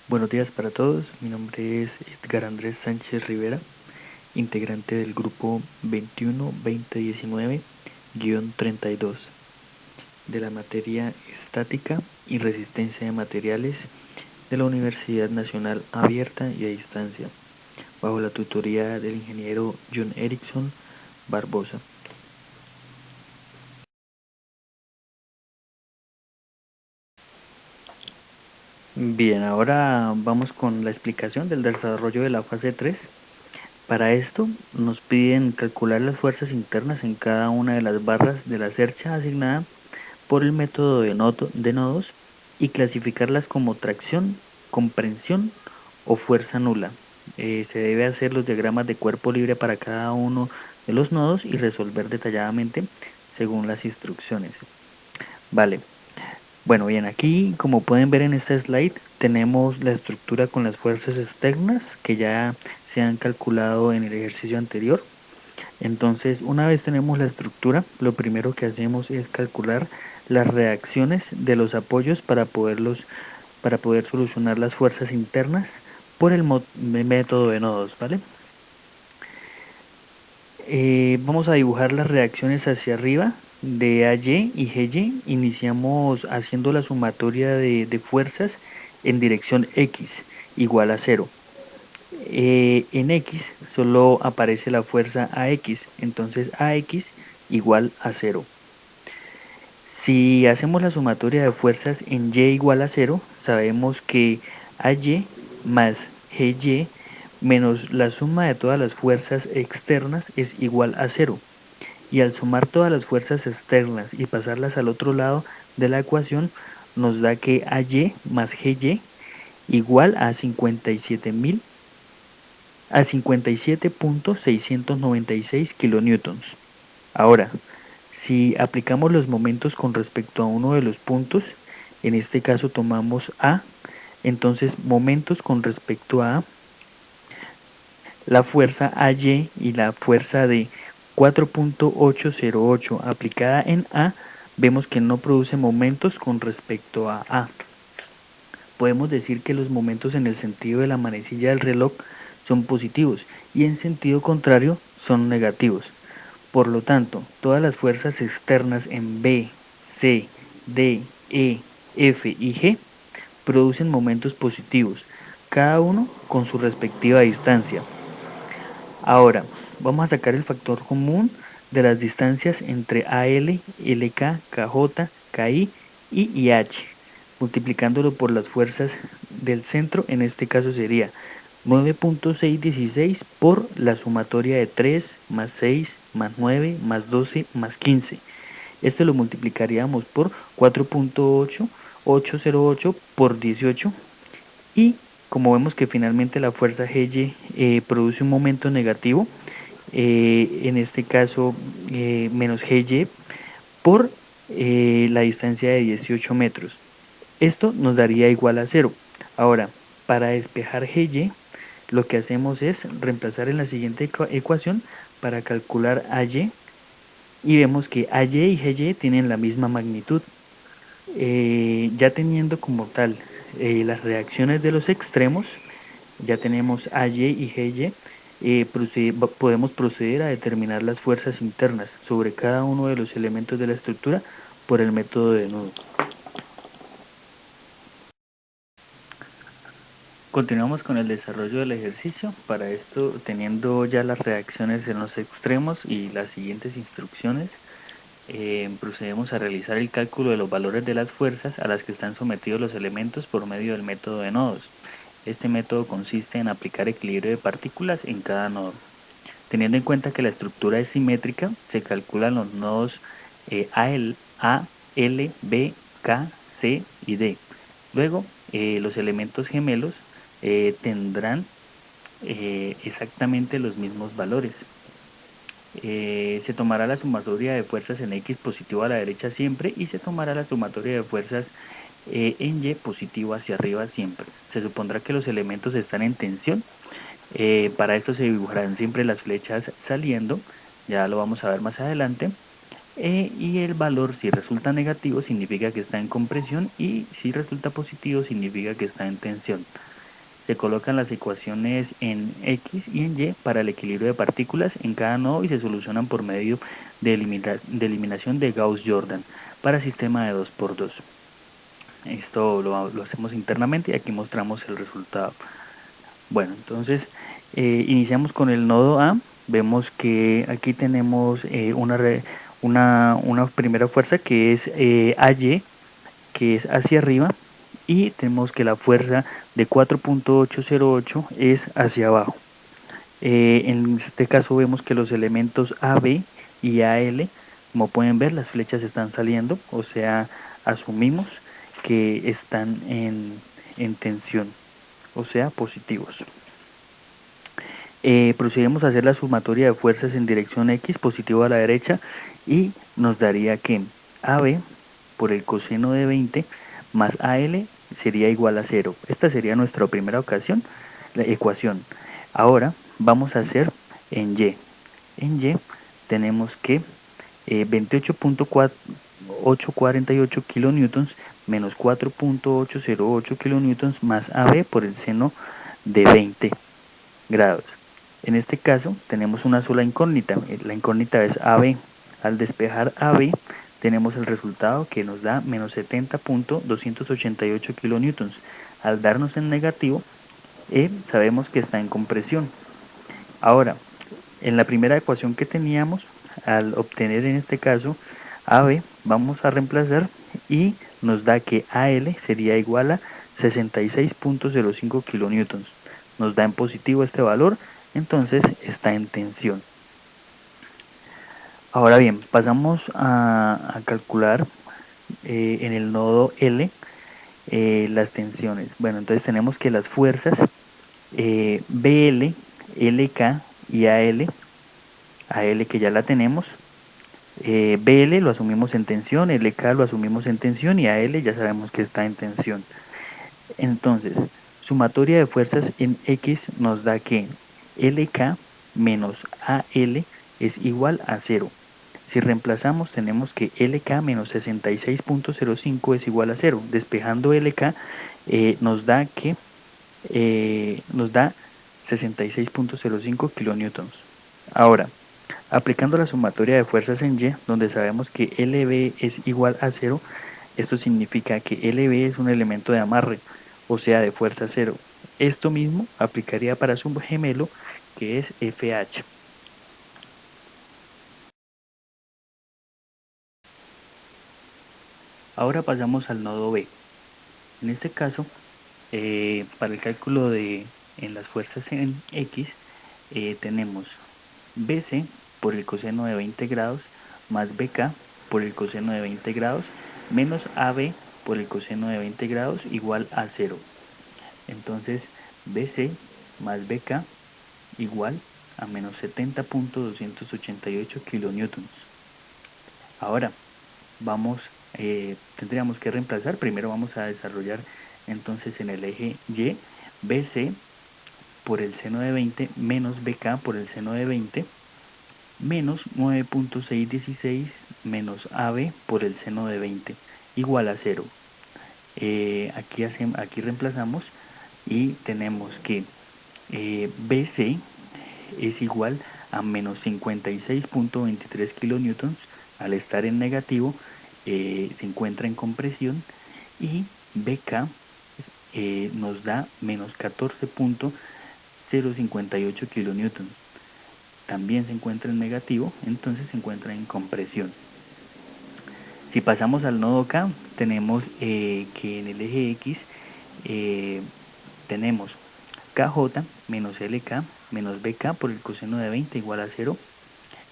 Buenos días para todos, mi nombre es Edgar Andrés Sánchez Rivera, integrante del grupo 21-2019-32 de la materia Estática y Resistencia de Materiales de la Universidad Nacional Abierta y a Distancia, bajo la tutoría del ingeniero John Erickson Barbosa. Bien, ahora vamos con la explicación del desarrollo de la fase 3. Para esto nos piden calcular las fuerzas internas en cada una de las barras de la cercha asignada por el método de nodos y clasificarlas como tracción, comprensión o fuerza nula. Se debe hacer los diagramas de cuerpo libre para cada uno de los nodos y resolver detalladamente según las instrucciones. Vale. Bueno, bien, aquí como pueden ver en este slide tenemos la estructura con las fuerzas externas que ya se han calculado en el ejercicio anterior. Entonces, una vez tenemos la estructura, lo primero que hacemos es calcular las reacciones de los apoyos para poder solucionar las fuerzas internas por el método de nodos, ¿vale? Vamos a dibujar las reacciones hacia arriba de AY y GY. Iniciamos haciendo la sumatoria de fuerzas en dirección X igual a 0. En X solo aparece la fuerza AX, entonces AX igual a 0. Si hacemos la sumatoria de fuerzas en Y igual a 0, sabemos que AY más GY menos la suma de todas las fuerzas externas es igual a 0. Y al sumar todas las fuerzas externas y pasarlas al otro lado de la ecuación, nos da que AY más GY igual a 57.696 kilonewtons. Ahora, si aplicamos los momentos con respecto a uno de los puntos, en este caso tomamos A, entonces momentos con respecto a la fuerza AY y la fuerza de 4.808 aplicada en A, vemos que no produce momentos con respecto a A. Podemos decir que los momentos en el sentido de la manecilla del reloj son positivos y en sentido contrario son negativos. Por lo tanto, todas las fuerzas externas en B, C, D, E, F y G producen momentos positivos, cada uno con su respectiva distancia. Ahora, vamos a sacar el factor común de las distancias entre AL, LK, KJ, KI y IH, multiplicándolo por las fuerzas del centro, en este caso sería 9.616 por la sumatoria de 3 más 6 más 9 más 12 más 15. Esto lo multiplicaríamos por 4.808 por 18 y como vemos que finalmente la fuerza G produce un momento negativo, en este caso menos GY por la distancia de 18 metros. Esto nos daría igual a 0. Ahora, para despejar GY, lo que hacemos es reemplazar en la siguiente ecuación para calcular AY y vemos que AY y GY tienen la misma magnitud. Ya teniendo como tal las reacciones de los extremos, ya tenemos AY y GY, podemos proceder a determinar las fuerzas internas sobre cada uno de los elementos de la estructura por el método de nudo. Continuamos con el desarrollo del ejercicio. Para esto, teniendo ya las reacciones en los extremos y las siguientes instrucciones, procedemos a realizar el cálculo de los valores de las fuerzas a las que están sometidos los elementos por medio del método de nodos. Este método consiste en aplicar equilibrio de partículas en cada nodo. Teniendo en cuenta que la estructura es simétrica, se calculan los nodos A, L, B, K, C y D. Luego, los elementos gemelos tendrán exactamente los mismos valores. Se tomará la sumatoria de fuerzas en X positivo a la derecha siempre y se tomará la sumatoria de fuerzas en Y positivo hacia arriba siempre. Se supondrá que los elementos están en tensión. Para esto se dibujarán siempre las flechas saliendo, ya lo vamos a ver más adelante. Y el valor, si resulta negativo, significa que está en compresión, y si resulta positivo, significa que está en tensión. Se colocan las ecuaciones en X y en Y para el equilibrio de partículas en cada nodo y se solucionan por medio de eliminación de Gauss-Jordan para sistema de 2×2. Esto lo hacemos internamente y aquí mostramos el resultado. Bueno, entonces iniciamos con el nodo A. Vemos que aquí tenemos una primera fuerza que es AY, que es hacia arriba, y tenemos que la fuerza de 4.808 es hacia abajo. En este caso vemos que los elementos AB y AL, como pueden ver, las flechas están saliendo, o sea, asumimos que están en tensión, o sea, positivos. Procedemos a hacer la sumatoria de fuerzas en dirección X, positivo a la derecha, y nos daría que AB por el coseno de 20 más AL sería igual a 0. Esta sería nuestra primera la ecuación. Ahora vamos a hacer en Y. En Y tenemos que 28.848 kilonewtons menos 4.808 kilonewtons más AB por el seno de 20 grados. En este caso tenemos una sola incógnita, la incógnita es AB. Al despejar AB tenemos el resultado que nos da menos 70.288 kilonewtons. Al darnos en negativo, sabemos que está en compresión. Ahora, en la primera ecuación que teníamos, al obtener en este caso AB, vamos a reemplazar y nos da que AL sería igual a 66.05 kilonewtons. Nos da en positivo este valor, entonces está en tensión. Ahora bien, pasamos a calcular en el nodo L las tensiones. Bueno, entonces tenemos que las fuerzas BL, LK y AL que ya la tenemos, BL lo asumimos en tensión, LK lo asumimos en tensión y AL ya sabemos que está en tensión. Entonces, sumatoria de fuerzas en X nos da que LK menos AL es igual a 0. Si reemplazamos tenemos que LK menos 66.05 es igual a 0. Despejando LK nos da 66.05 kilonewtons. Ahora, aplicando la sumatoria de fuerzas en Y, donde sabemos que LB es igual a 0, esto significa que LB es un elemento de amarre, o sea, de fuerza 0. Esto mismo aplicaría para su gemelo, que es FH. Ahora pasamos al nodo B. En este caso, para el cálculo en las fuerzas en X, tenemos BC por el coseno de 20 grados más BK por el coseno de 20 grados menos AB por el coseno de 20 grados igual a 0. Entonces BC más BK igual a menos 70.288 kilonewtons. Ahora tendríamos que reemplazar. Primero vamos a desarrollar entonces en el eje Y BC por el seno de 20 menos BK por el seno de 20 menos 9.616 menos AB por el seno de 20 igual a 0. Aquí reemplazamos y tenemos que BC es igual a menos 56.23 kilonewtons. Al estar en negativo se encuentra en compresión, y BK nos da menos 14.058 kilonewtons. También se encuentra en negativo, entonces se encuentra en compresión. Si pasamos al nodo K, tenemos que en el eje X tenemos KJ menos LK menos BK por el coseno de 20 igual a 0.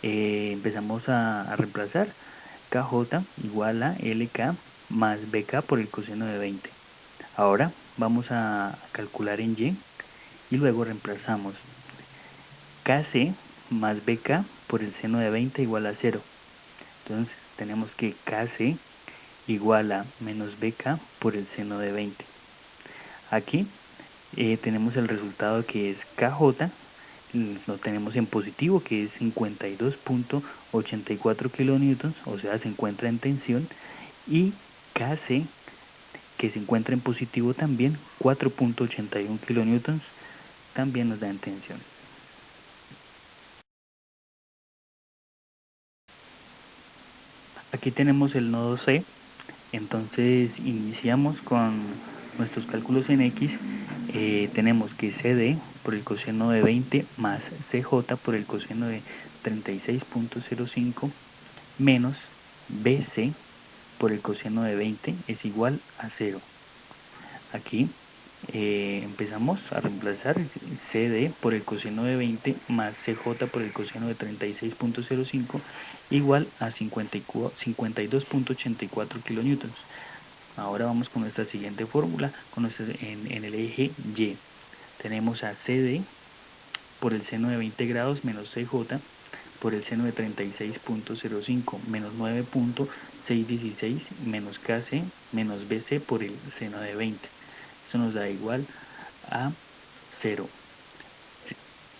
Empezamos a reemplazar. KJ igual a LK más BK por el coseno de 20. Ahora vamos a calcular en Y y luego reemplazamos. KC más BK por el seno de 20 igual a 0. Entonces tenemos que KC igual a menos BK por el seno de 20. Aquí tenemos el resultado que es KJ, lo tenemos en positivo, que es 52.84 kilonewtons, o sea, se encuentra en tensión, y KC, que se encuentra en positivo también, 4.81 kilonewtons, también nos da en tensión. Aquí tenemos el nodo C, entonces iniciamos con nuestros cálculos en X. Tenemos que CD por el coseno de 20 más CJ por el coseno de 36.05 menos BC por el coseno de 20 es igual a 0. Aquí empezamos a reemplazar CD por el coseno de 20 más CJ por el coseno de 36.05 igual a 52.84 kilonewtons. Ahora vamos con nuestra siguiente fórmula en el eje Y. Tenemos a CD por el seno de 20 grados menos CJ por el seno de 36.05 menos 9.616 menos KC menos BC por el seno de 20. Eso nos da igual a 0.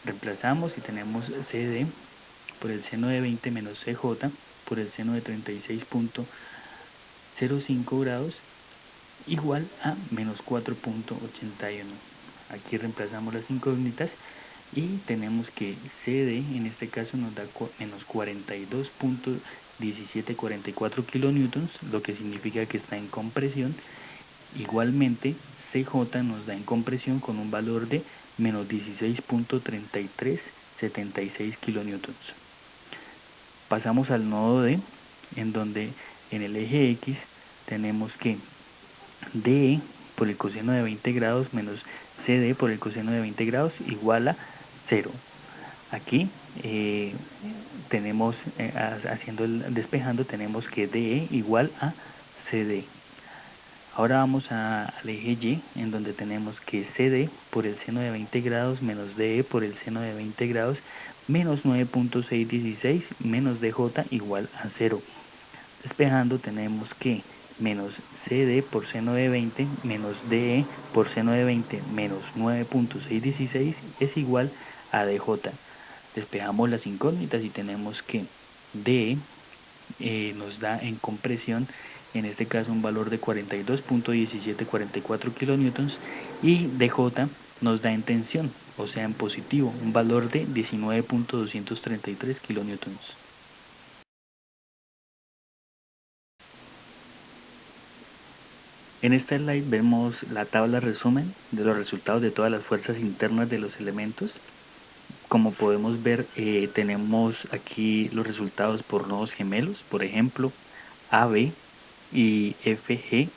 Reemplazamos y tenemos CD por el seno de 20 menos CJ por el seno de 36.05 grados igual a menos 4.81. Aquí reemplazamos las incógnitas y tenemos que CD en este caso nos da menos 42.1744 kilonewtons, lo que significa que está en compresión. Igualmente CJ nos da en compresión con un valor de menos 16.3376 kilonewtons. Pasamos al nodo D, en donde en el eje X tenemos que DE por el coseno de 20 grados menos CD por el coseno de 20 grados igual a 0. Aquí tenemos, despejando, tenemos que DE igual a CD. Ahora vamos al eje Y, en donde tenemos que CD por el seno de 20 grados menos DE por el seno de 20 grados menos 9.616 menos DJ igual a 0. Despejando tenemos que menos CD por seno de 20 menos DE por seno de 20 menos 9.616 es igual a DJ. Despejamos las incógnitas y tenemos que DE nos da en compresión, en este caso un valor de 42.1744 kilonewtons, y DJ nos da en tensión, o sea en positivo, un valor de 19.233 kilonewtons. En este slide vemos la tabla resumen de los resultados de todas las fuerzas internas de los elementos. Como podemos ver, tenemos aquí los resultados por nodos gemelos. Por ejemplo, AB y FG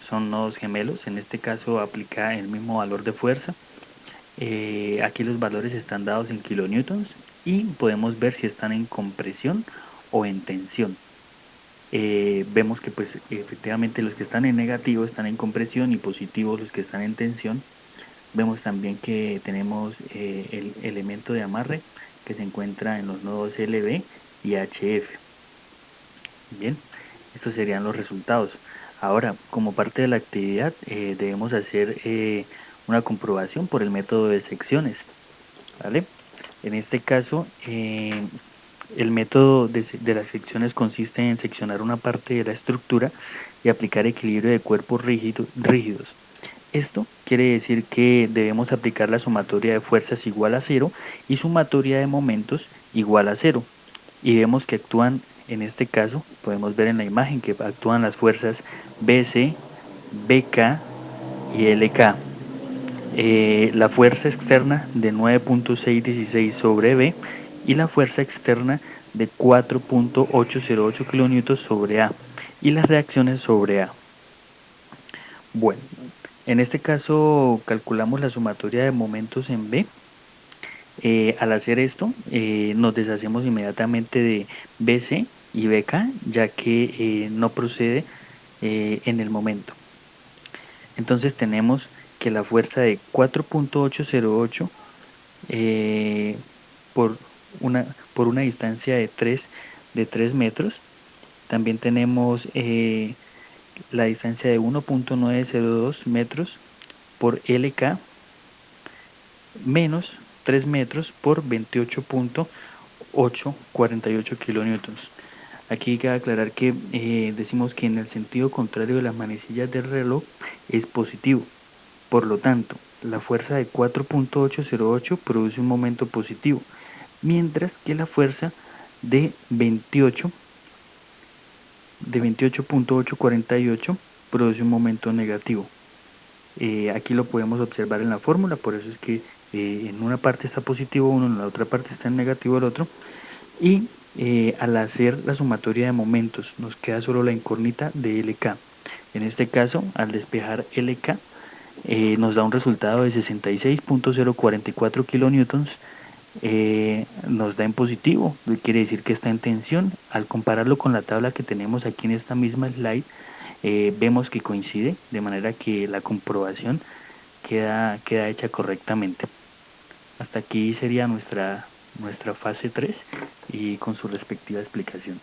son nodos gemelos. En este caso aplica el mismo valor de fuerza. Aquí los valores están dados en kilonewtons y podemos ver si están en compresión o en tensión. Vemos que pues efectivamente los que están en negativo están en compresión y positivos los que están en tensión. Vemos también que tenemos el elemento de amarre que se encuentra en los nodos LB y HF. Bien, estos serían los resultados. Ahora, como parte de la actividad, debemos hacer una comprobación por el método de secciones, ¿vale? En este caso, el método de las secciones consiste en seccionar una parte de la estructura y aplicar equilibrio de cuerpos rígidos. Esto quiere decir que debemos aplicar la sumatoria de fuerzas igual a 0 y sumatoria de momentos igual a 0. Y vemos que actúan, en este caso, podemos ver en la imagen que actúan las fuerzas BC, BK y LK. La fuerza externa de 9.616 sobre B y la fuerza externa de 4.808 kilonewtons sobre A y las reacciones sobre A. Bueno, en este caso calculamos la sumatoria de momentos en B. Al hacer esto nos deshacemos inmediatamente de BC y BK, ya que no procede en el momento. Entonces tenemos que la fuerza de 4.808 por una distancia de 3 metros. También tenemos la distancia de 1.902 metros por LK menos 3 metros por 28.848 kilonewtons. Aquí cabe aclarar que decimos que en el sentido contrario de las manecillas del reloj es positivo. Por lo tanto, la fuerza de 4.808 produce un momento positivo, mientras que la fuerza de 28.848 produce un momento negativo. Aquí lo podemos observar en la fórmula, por eso es que en una parte está positivo uno, en la otra parte está en negativo el otro. Y al hacer la sumatoria de momentos nos queda solo la incógnita de LK. En este caso, al despejar LK, nos da un resultado de 66.044 kilonewtons. Nos da en positivo, quiere decir que está en tensión. Al compararlo con la tabla que tenemos aquí en esta misma slide, vemos que coincide, de manera que la comprobación queda hecha correctamente. Hasta aquí sería nuestra fase 3 y con su respectiva explicación.